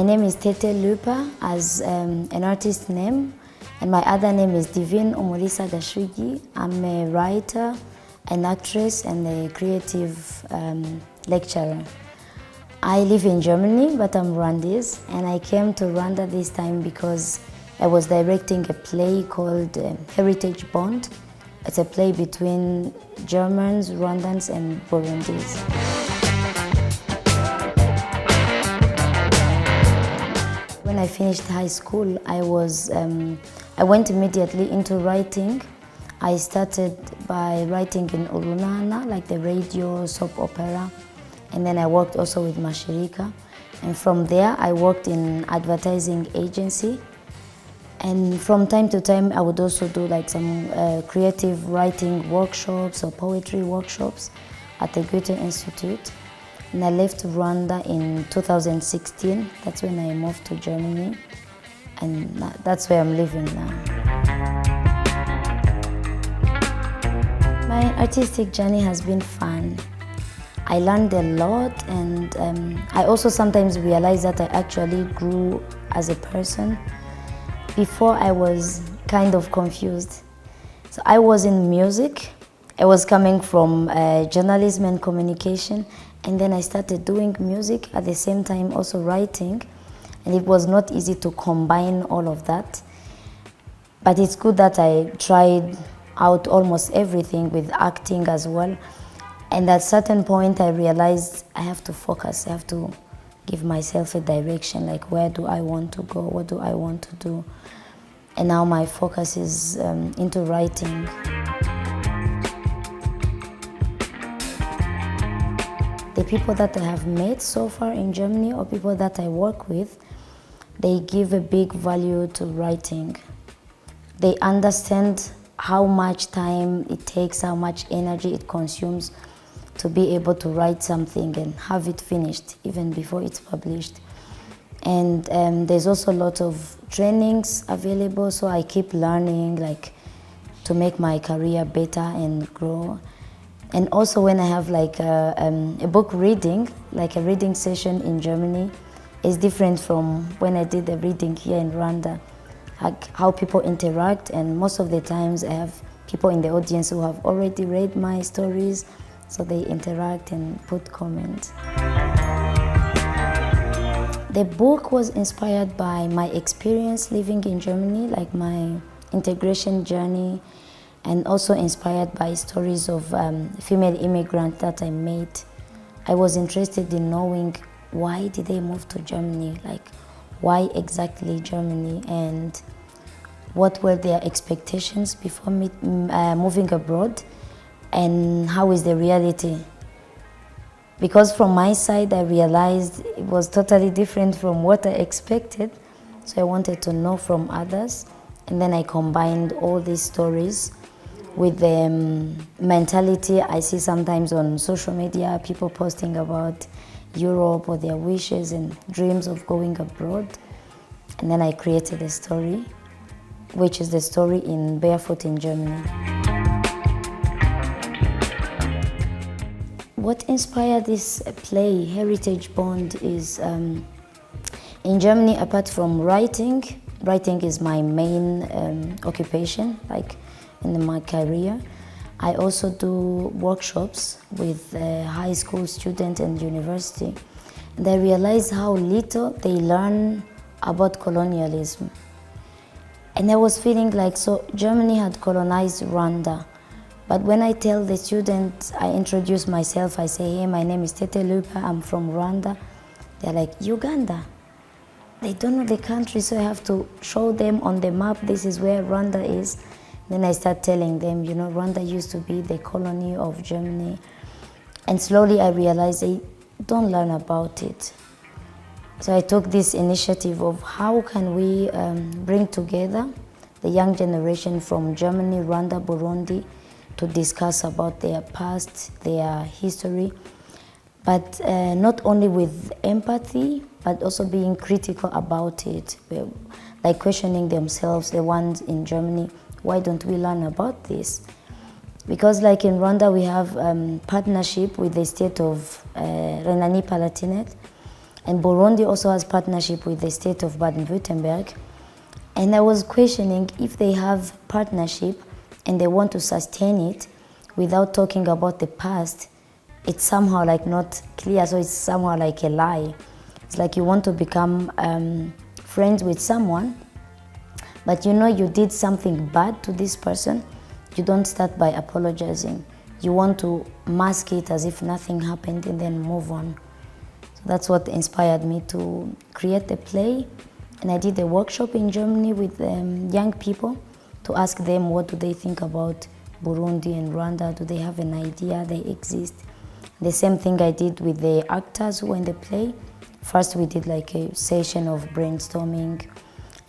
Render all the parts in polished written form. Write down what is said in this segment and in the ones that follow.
My name is Tete Lupa as an artist name, and my other name is Divine Umulisa Gashugi. I'm a writer, an actress, and a creative lecturer. I live in Germany, but I'm Rwandese, and I came to Rwanda this time because I was directing a play called Heritage Bond. It's a play between Germans, Rwandans, and Burundis. When I finished high school, I went immediately into writing. I started by writing in Urunana, like the radio soap opera, and then I worked also with Mashirika. And from there, I worked in advertising agency. And from time to time, I would also do like some creative writing workshops or poetry workshops at the Goethe Institute. And I left Rwanda in 2016. That's when I moved to Germany, and that's where I'm living now. My artistic journey has been fun. I learned a lot, and I also sometimes realized that I actually grew as a person. Before, I was kind of confused. So I was in music. I was coming from journalism and communication, and then I started doing music at the same time also writing, and it was not easy to combine all of that. But it's good that I tried out almost everything with acting as well. And at a certain point I realized I have to focus, I have to give myself a direction, like where do I want to go, what do I want to do. And now my focus is into writing. The people that I have met so far in Germany, or people that I work with, they give a big value to writing. They understand how much time it takes, how much energy it consumes to be able to write something and have it finished even before it's published. And there's also a lot of trainings available, so I keep learning, like to make my career better and grow. And also when I have like a book reading, like a reading session in Germany, is different from when I did the reading here in Rwanda, like how people interact. And most of the times I have people in the audience who have already read my stories, so they interact and put comments. The book was inspired by my experience living in Germany, like my integration journey, and also inspired by stories of female immigrants that I met. I was interested in knowing why did they move to Germany, like why exactly Germany, and what were their expectations before moving abroad, and how is the reality. Because from my side, I realized it was totally different from what I expected, so I wanted to know from others, and then I combined all these stories with the mentality I see sometimes on social media, people posting about Europe or their wishes and dreams of going abroad. And then I created a story, which is the story in Barefoot in Germany. What inspired this play, Heritage Bond, is in Germany, apart from writing is my main occupation, like in my career. I also do workshops with high school students and university. And I realized how little they learn about colonialism. And I was feeling like, so Germany had colonized Rwanda. But when I tell the students, I introduce myself, I say, hey, my name is Tete Lupa, I'm from Rwanda. They're like, Uganda? They don't know the country, so I have to show them on the map, this is where Rwanda is. Then I start telling them, you know, Rwanda used to be the colony of Germany. And slowly I realized they don't learn about it. So I took this initiative of how can we bring together the young generation from Germany, Rwanda, Burundi, to discuss about their past, their history, but not only with empathy, but also being critical about it, like questioning themselves, the ones in Germany, why don't we learn about this? Because like in Rwanda, we have partnership with the state of Rhénanie-Palatinate, And Burundi also has partnership with the state of Baden-Württemberg. And I was questioning if they have partnership and they want to sustain it without talking about the past, it's somehow like not clear, so it's somehow like a lie. It's like you want to become friends with someone, but you know you did something bad to this person. You don't start by apologizing. You want to mask it as if nothing happened and then move on. So that's what inspired me to create the play. And I did a workshop in Germany with young people to ask them what do they think about Burundi and Rwanda. Do they have an idea they exist? The same thing I did with the actors who were in the play. First we did like a session of brainstorming,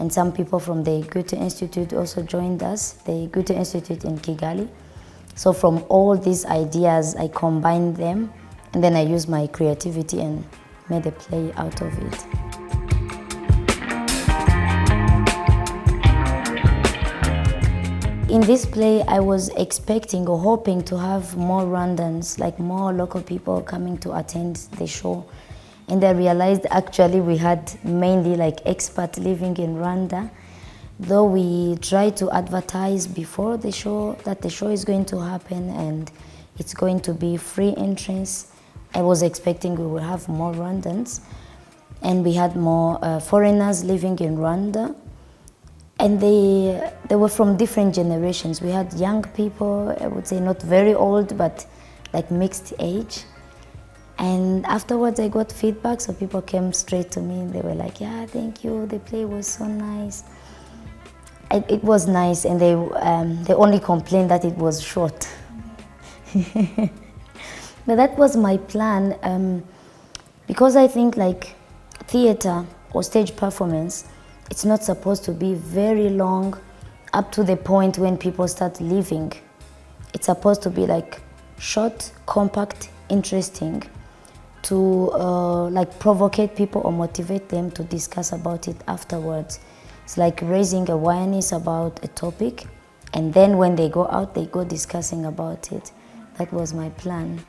and some people from the Goethe Institute also joined us, the Goethe Institute in Kigali. So from all these ideas, I combined them, and then I used my creativity and made a play out of it. In this play, I was expecting or hoping to have more Rwandans, like more local people coming to attend the show. And I realized actually we had mainly like expats living in Rwanda. Though we tried to advertise before the show that the show is going to happen and it's going to be free entrance, I was expecting we would have more Rwandans. And we had more foreigners living in Rwanda. And they were from different generations. We had young people, I would say not very old, but like mixed age. And afterwards I got feedback, so people came straight to me and they were like, yeah, thank you, the play was so nice. It was nice, and they only complained that it was short. But that was my plan, because I think like theater or stage performance, it's not supposed to be very long up to the point when people start leaving. It's supposed to be like short, compact, interesting to like provocate people or motivate them to discuss about it afterwards. It's like raising awareness about a topic, and then when they go out, they go discussing about it. That was my plan.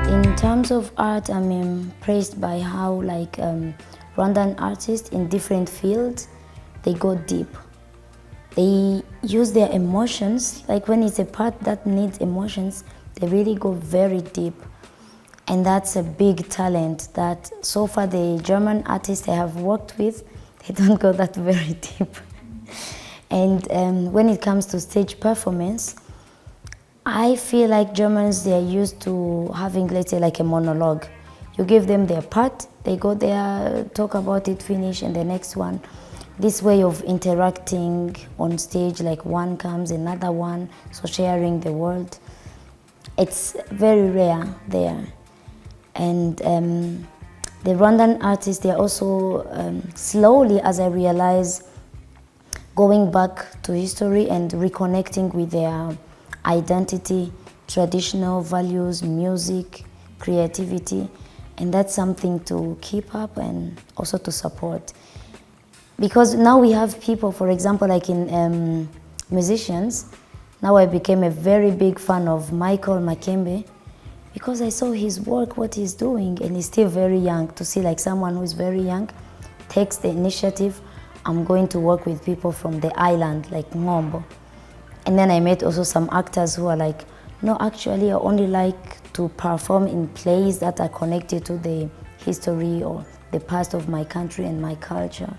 In terms of art, I'm impressed by how like Rwandan artists in different fields, they go deep. They use their emotions, like when it's a part that needs emotions, they really go very deep. And that's a big talent that so far the German artists I have worked with, they don't go that very deep. And when it comes to stage performance, I feel like Germans, they are used to having, let's say, like a monologue. You give them their part, they go there, talk about it, finish, and the next one. This way of interacting on stage, like one comes, another one, so sharing the world, it's very rare there. And the Rwandan artists, they are also slowly, as I realize, going back to history and reconnecting with their identity, traditional values, music, creativity, and that's something to keep up and also to support. Because now we have people, for example, like in musicians, now I became a very big fan of Michael Makembe because I saw his work, what he's doing, and he's still very young. To see like someone who is very young takes the initiative, I'm going to work with people from the island, like Ngombo. And then I met also some actors who are like, no, actually I only like to perform in plays that are connected to the history or the past of my country and my culture.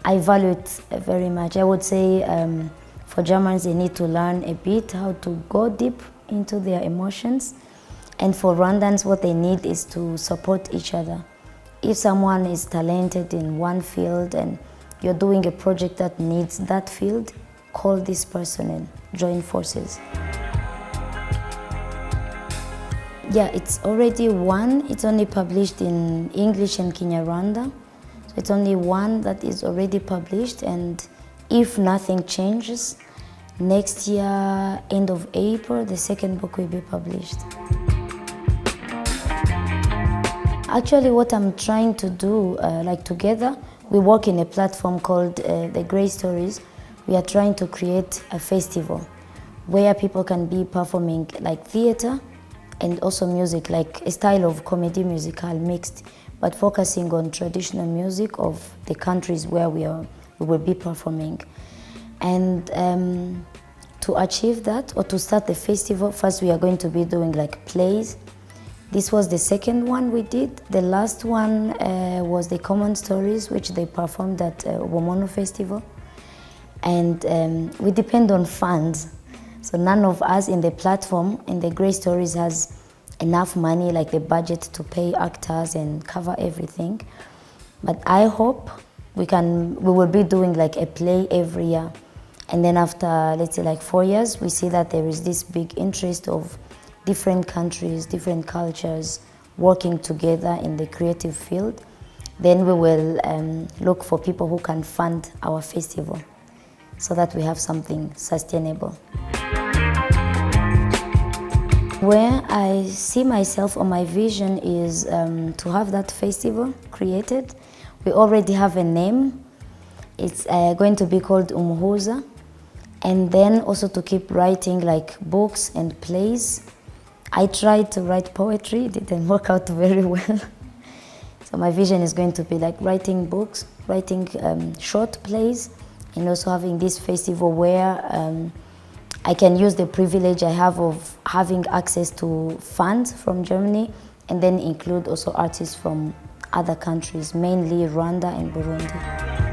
I value it very much. I would say for Germans, they need to learn a bit how to go deep into their emotions. And for Rwandans, what they need is to support each other. If someone is talented in one field and you're doing a project that needs that field, call this person and join forces. Yeah, it's already one. It's only published in English and Kinyarwanda. So it's only one that is already published, and if nothing changes, next year, end of April, the second book will be published. Actually, what I'm trying to do, like together, we work in a platform called The Great Stories. We are trying to create a festival where people can be performing like theater and also music, like a style of comedy musical mixed, but focusing on traditional music of the countries where we will be performing. And to achieve that, or to start the festival, first we are going to be doing like plays. This was the second one we did. The last one was the Common Stories, which they performed at Womono Festival. And we depend on funds. So none of us in the platform, in the Great Stories, has enough money, like the budget to pay actors and cover everything. But I hope we will be doing like a play every year. And then after, let's say like 4 years, we see that there is this big interest of different countries, different cultures working together in the creative field. Then we will look for people who can fund our festival so that we have something sustainable. Where I see myself, or my vision is to have that festival created. We already have a name. It's going to be called Umuhuza. And then also to keep writing like books and plays. I tried to write poetry, it didn't work out very well. So my vision is going to be like writing books, writing short plays, and also having this festival where I can use the privilege I have of having access to funds from Germany, and then include also artists from other countries, mainly Rwanda and Burundi.